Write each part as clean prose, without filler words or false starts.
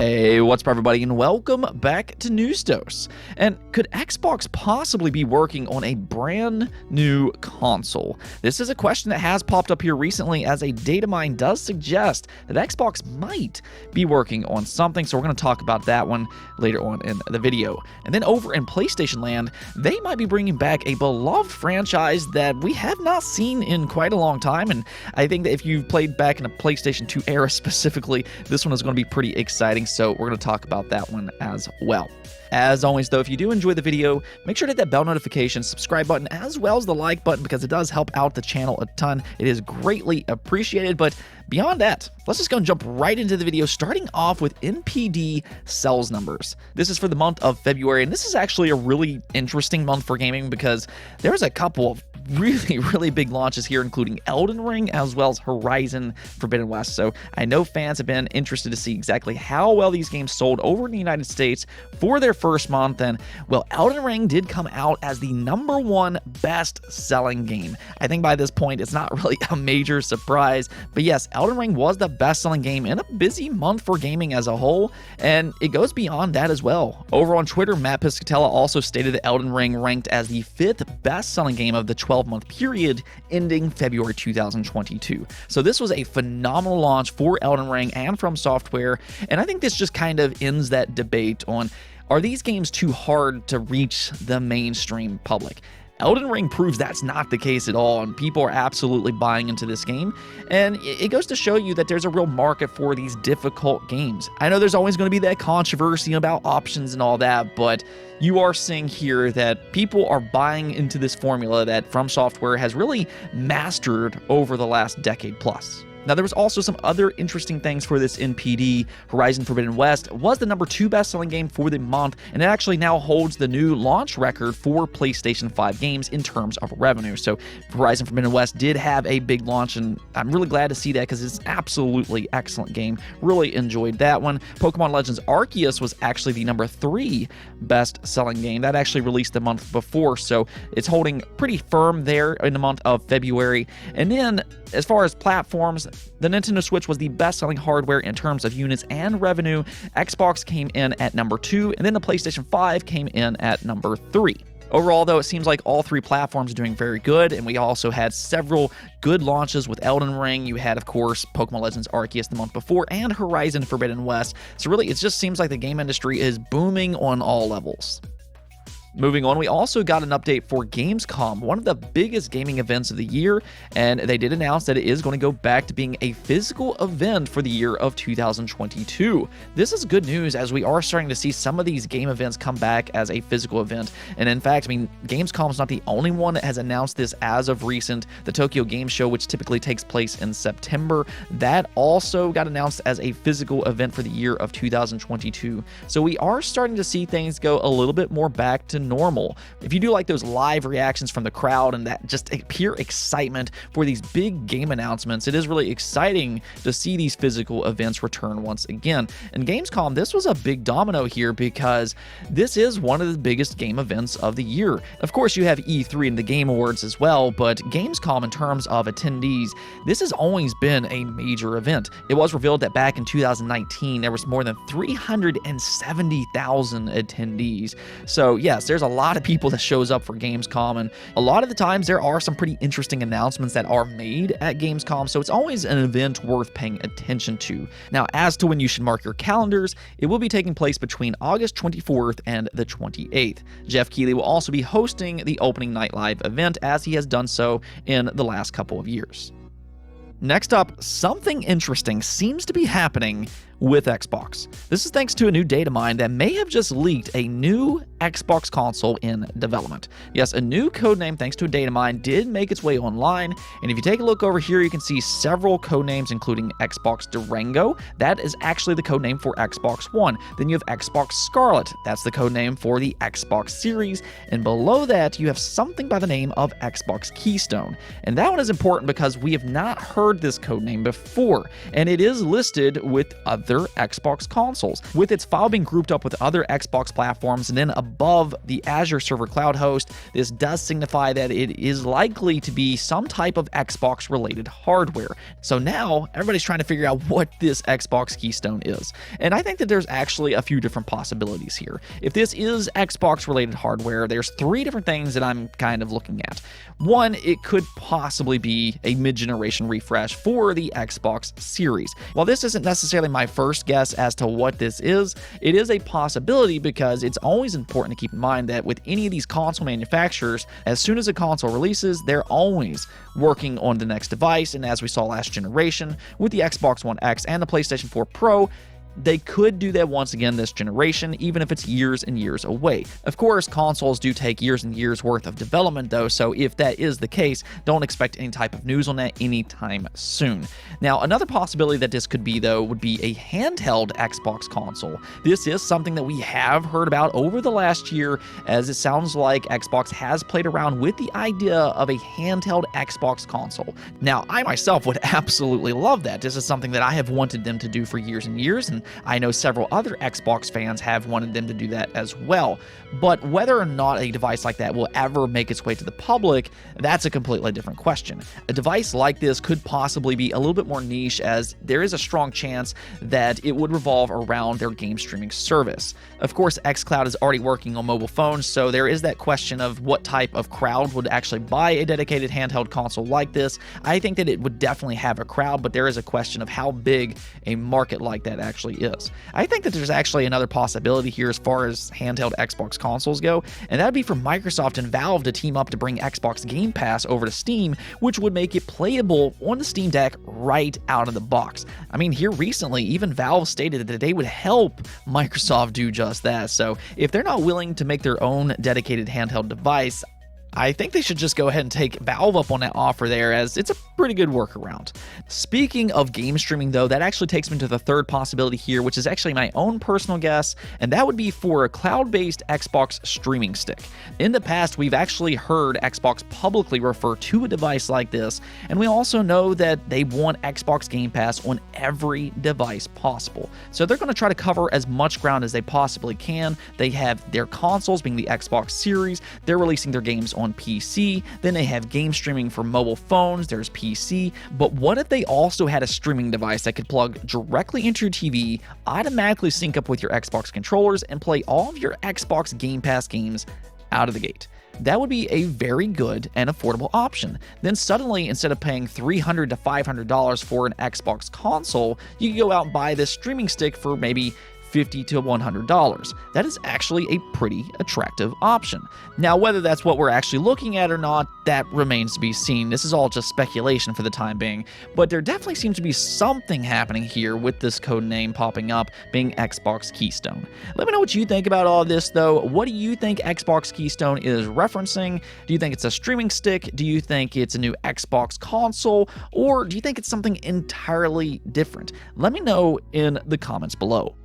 Hey, what's up everybody, and welcome back to News Dose. And could Xbox possibly be working on a brand new console? This is a question that has popped up here recently, as a Datamine does suggest that Xbox might be working on something, so we're going to talk about that one later on in the video. And then over in PlayStation land, they might be bringing back a beloved franchise that we have not seen in quite a long time, and I think that if you've played back in the PlayStation 2 era specifically, this one is going to be pretty exciting. So we're going to talk about that one as well. As always, though, if you do enjoy the video, make sure to hit that bell notification, subscribe button, as well as the like button, because it does help out the channel a ton. It is greatly appreciated. But beyond that, let's just go and jump right into the video, starting off with NPD Sales Numbers. This is for the month of February, and this is actually a really interesting month for gaming because there's a couple of really big launches here, including Elden Ring as well as Horizon Forbidden West. So I know fans have been interested to see exactly how well these games sold over in the United States for their first month. And well, Elden Ring did come out as the #1 best-selling game. I think by this point it's not really a major surprise, but yes, Elden Ring was the best-selling game in a busy month for gaming as a whole, and it goes beyond that as well. Over on Twitter, Matt Piscatella also stated that Elden Ring ranked as the 5th best-selling game of the 12-month period ending February 2022. So this was a phenomenal launch for Elden Ring and From Software, and I think this just kind of ends that debate on, are these games too hard to reach the mainstream public? Elden Ring proves that's not the case at all, and people are absolutely buying into this game, and it goes to show you that there's a real market for these difficult games. I know there's always going to be that controversy about options and all that, but you are seeing here that people are buying into this formula that From Software has really mastered over the last decade plus. Now, there was also some other interesting things for this NPD. Horizon Forbidden West was the #2 best-selling game for the month, and it actually now holds the new launch record for PlayStation 5 games in terms of revenue. So Horizon Forbidden West did have a big launch, and I'm really glad to see that because it's an absolutely excellent game. Really enjoyed that one. Pokemon Legends Arceus was actually the #3 best-selling game. That actually released the month before, so it's holding pretty firm there in the month of February. And then, as far as platforms, the Nintendo Switch was the best-selling hardware in terms of units and revenue. Xbox came in at #2, and then the PlayStation 5 came in at #3. Overall, though, it seems like all three platforms are doing very good, and we also had several good launches with Elden Ring. You had, of course, Pokemon Legends Arceus the month before, and Horizon Forbidden West. So really, it just seems like the game industry is booming on all levels. Moving on, we also got an update for Gamescom, one of the biggest gaming events of the year, and they did announce that it is going to go back to being a physical event for the year of 2022. This is good news, as we are starting to see some of these game events come back as a physical event. And in fact, I mean, Gamescom is not the only one that has announced this as of recent. The Tokyo Game Show, which typically takes place in September, that also got announced as a physical event for the year of 2022. So we are starting to see things go a little bit more back to normal. If you do like those live reactions from the crowd and that just pure excitement for these big game announcements, it is really exciting to see these physical events return once again. And Gamescom, this was a big domino here because this is one of the biggest game events of the year. Of course, you have E3 and the Game Awards as well, but Gamescom, in terms of attendees, this has always been a major event. It was revealed that back in 2019, there was more than 370,000 attendees. So yes, there's a lot of people that shows up for Gamescom, and a lot of the times there are some pretty interesting announcements that are made at Gamescom, so it's always an event worth paying attention to. Now, as to when you should mark your calendars, it will be taking place between August 24th and the 28th. Jeff Keighley will also be hosting the opening night live event, as he has done so in the last couple of years. Next up, something interesting seems to be happening with Xbox. This is thanks to a new data mine that may have just leaked a new Xbox console in development. Yes, a new codename thanks to a data mine did make its way online, and if you take a look over here, you can see several codenames, including Xbox Durango. That is actually the codename for Xbox One. Then you have Xbox Scarlet. That's the codename for the Xbox Series, and below that, you have something by the name of Xbox Keystone. And that one is important because we have not heard this codename before, and it is listed with other other Xbox consoles. With its file being grouped up with other Xbox platforms and then above the Azure server cloud host, this does signify that it is likely to be some type of Xbox related hardware. So now everybody's trying to figure out what this Xbox Keystone is. And I think that there's actually a few different possibilities here. If this is Xbox related hardware, there's three different things that I'm kind of looking at. One, it could possibly be a mid-generation refresh for the Xbox Series. While this isn't necessarily my first guess as to what this is, it is a possibility because it's always important to keep in mind that with any of these console manufacturers, as soon as a console releases, they're always working on the next device. And as we saw last generation with the Xbox One X and the PlayStation 4 Pro, they could do that once again this generation, even if it's years and years away. Of course, consoles do take years and years worth of development though, so if that is the case, don't expect any type of news on that anytime soon. Now, another possibility that this could be though would be a handheld Xbox console. This is something that we have heard about over the last year, as it sounds like Xbox has played around with the idea of a handheld Xbox console. Now, I myself would absolutely love that. This is something that I have wanted them to do for years and years, and I know several other Xbox fans have wanted them to do that as well. But whether or not a device like that will ever make its way to the public, that's a completely different question. A device like this could possibly be a little bit more niche, as there is a strong chance that it would revolve around their game streaming service. Of course, Xcloud is already working on mobile phones, so there is that question of what type of crowd would actually buy a dedicated handheld console like this. I think that it would definitely have a crowd, but there is a question of how big a market like that actually is. I think that there's actually another possibility here as far as handheld Xbox consoles go, and that would be for Microsoft and Valve to team up to bring Xbox Game Pass over to Steam, which would make it playable on the Steam Deck right out of the box. I mean, here recently, even Valve stated that they would help Microsoft do just that, so if they're not willing to make their own dedicated handheld device, I think they should just go ahead and take Valve up on that offer there, as it's a pretty good workaround. Speaking of game streaming though, that actually takes me to the third possibility here, which is actually my own personal guess, and that would be for a cloud-based Xbox streaming stick. In the past, we've actually heard Xbox publicly refer to a device like this, and we also know that they want Xbox Game Pass on every device possible. So they're going to try to cover as much ground as they possibly can. They have their consoles being the Xbox Series, they're releasing their games on PC, then they have game streaming for mobile phones, there's PC, but what if they also had a streaming device that could plug directly into your TV, automatically sync up with your Xbox controllers, and play all of your Xbox Game Pass games out of the gate? That would be a very good and affordable option. Then suddenly, instead of paying $300 to $500 for an Xbox console, you can go out and buy this streaming stick for maybe $50 to $100. That is actually a pretty attractive option. Now, whether that's what we're actually looking at or not, that remains to be seen. This is all just speculation for the time being, but there definitely seems to be something happening here with this code name popping up being Xbox Keystone. Let me know what you think about all of this though. What do you think Xbox Keystone is referencing? Do you think it's a streaming stick? Do you think it's a new Xbox console? Or do you think it's something entirely different? Let me know in the comments below.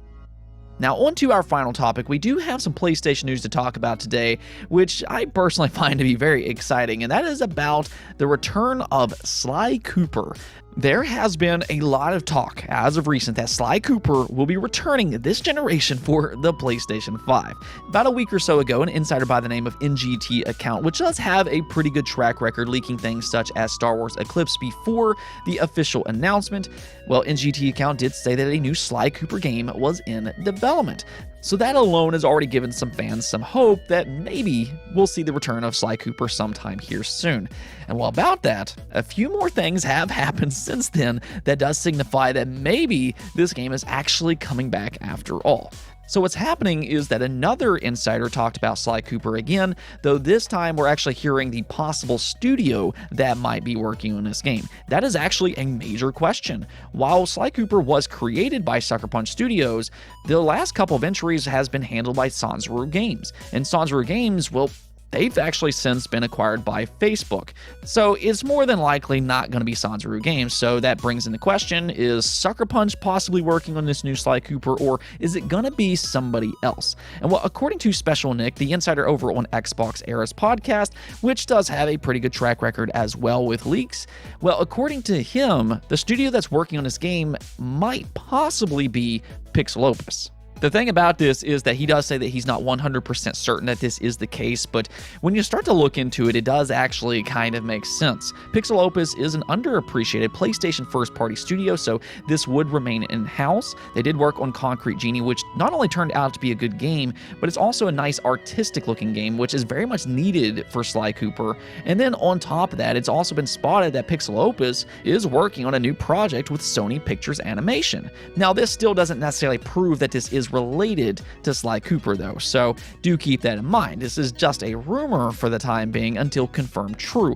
Now, on to our final topic. We do have some PlayStation news to talk about today, which I personally find to be very exciting, and that is about the return of Sly Cooper. There has been a lot of talk as of recent that Sly Cooper will be returning this generation for the PlayStation 5. About a week or so ago, an insider by the name of NGT account, which does have a pretty good track record leaking things such as Star Wars Eclipse before the official announcement, well, NGT account did say that a new Sly Cooper game was in development. So that alone has already given some fans some hope that maybe we'll see the return of Sly Cooper sometime here soon. And while about that, a few more things have happened since then that does signify that maybe this game is actually coming back after all. So what's happening is that another insider talked about Sly Cooper again, though this time we're actually hearing the possible studio that might be working on this game. That is actually a major question. While Sly Cooper was created by Sucker Punch Studios, the last couple of entries has been handled by Sanzaru Games. And Sanzaru Games, well, they've actually since been acquired by Facebook. So it's more than likely not going to be Sanzaru Games. So that brings into question, is Sucker Punch possibly working on this new Sly Cooper, or is it going to be somebody else? And well, according to Special Nick, the insider over on Xbox Era's podcast, which does have a pretty good track record as well with leaks, well, according to him, the studio that's working on this game might possibly be PixelOpus. The thing about this is that he does say that he's not 100% certain that this is the case, but when you start to look into it, it does actually kind of make sense. PixelOpus is an underappreciated PlayStation first-party studio, so this would remain in-house. They did work on Concrete Genie, which not only turned out to be a good game, but it's also a nice artistic-looking game, which is very much needed for Sly Cooper. And then on top of that, it's also been spotted that PixelOpus is working on a new project with Sony Pictures Animation. Now, this still doesn't necessarily prove that this is related to Sly Cooper though, so do keep that in mind. This is just a rumor for the time being until confirmed true.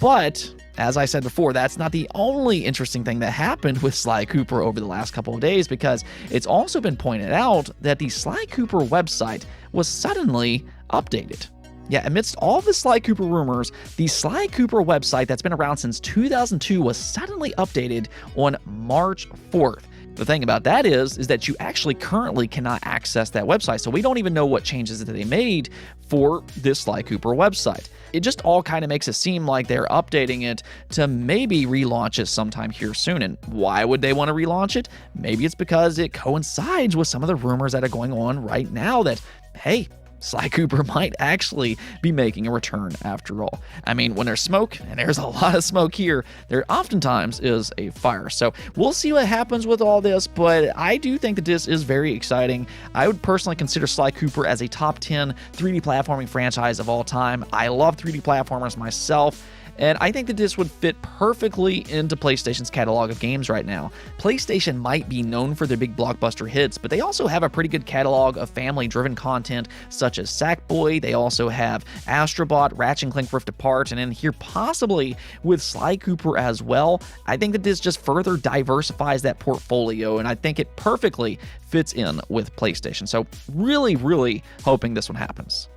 But as I said before, that's not the only interesting thing that happened with Sly Cooper over the last couple of days, because it's also been pointed out that the Sly Cooper website was suddenly updated. Yeah, amidst all the Sly Cooper rumors, the Sly Cooper website that's been around since 2002 was suddenly updated on March 4th. The thing about that is that you actually currently cannot access that website, so we don't even know what changes that they made for this Sly Cooper website. It just all kind of makes it seem like they're updating it to maybe relaunch it sometime here soon. And why would they want to relaunch it? Maybe it's because it coincides with some of the rumors that are going on right now that, hey, Sly Cooper might actually be making a return after all. I mean, when there's smoke, and there's a lot of smoke here, there oftentimes is a fire. So we'll see what happens with all this, but I do think that this is very exciting. I would personally consider Sly Cooper as a top 10 3D platforming franchise of all time. I love 3D platformers myself, and I think that this would fit perfectly into PlayStation's catalog of games right now. PlayStation might be known for their big blockbuster hits, but they also have a pretty good catalog of family-driven content such as Sackboy. They also have Astrobot, Ratchet & Clank Rift Apart, and then here possibly with Sly Cooper as well. I think that this just further diversifies that portfolio, and I think it perfectly fits in with PlayStation. So really, really hoping this one happens.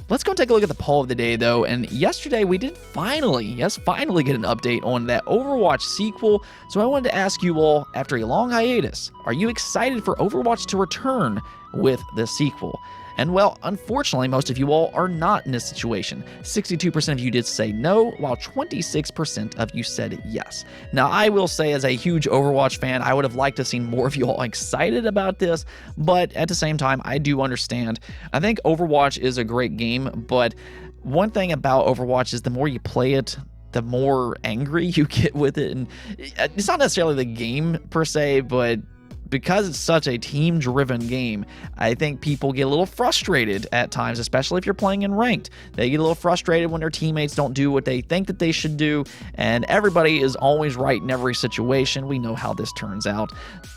Let's go take a look at the poll of the day, though, and yesterday we did finally get an update on that Overwatch sequel, so I wanted to ask you all, after a long hiatus, are you excited for Overwatch to return with the sequel? And well, unfortunately, most of you all are not in this situation. 62% of you did say no, while 26% of you said yes. Now, I will say, as a huge Overwatch fan, I would have liked to see more of you all excited about this, but at the same time, I do understand. I think Overwatch is a great game, but one thing about Overwatch is the more you play it, the more angry you get with it. And it's not necessarily the game per se, but because it's such a team-driven game, I think people get a little frustrated at times, especially if you're playing in ranked. They get a little frustrated when their teammates don't do what they think that they should do, and everybody is always right in every situation. We know how this turns out.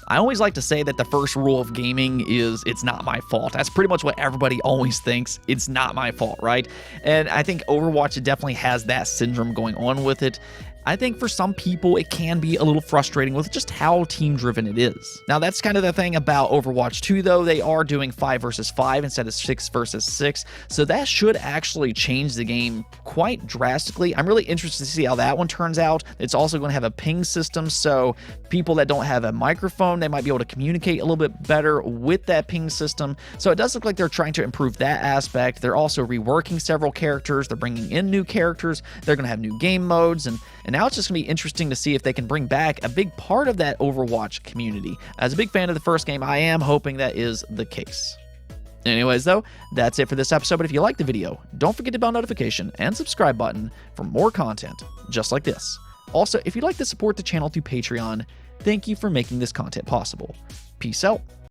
I always like to say that the first rule of gaming is it's not my fault. That's pretty much what everybody always thinks. It's not my fault, right? And I think Overwatch definitely has that syndrome going on with it. I think for some people, it can be a little frustrating with just how team-driven it is. Now, that's kind of the thing about Overwatch 2, though. They are doing 5 versus 5 instead of 6 versus 6, so that should actually change the game quite drastically. I'm really interested to see how that one turns out. It's also going to have a ping system, so people that don't have a microphone, they might be able to communicate a little bit better with that ping system. So it does look like they're trying to improve that aspect. They're also reworking several characters. They're bringing in new characters. They're going to have new game modes, and now it's just going to be interesting to see if they can bring back a big part of that Overwatch community. As a big fan of the first game, I am hoping that is the case. Anyways, though, that's it for this episode, but if you liked the video, don't forget to bell notification and subscribe button for more content just like this. Also, if you'd like to support the channel through Patreon, thank you for making this content possible. Peace out.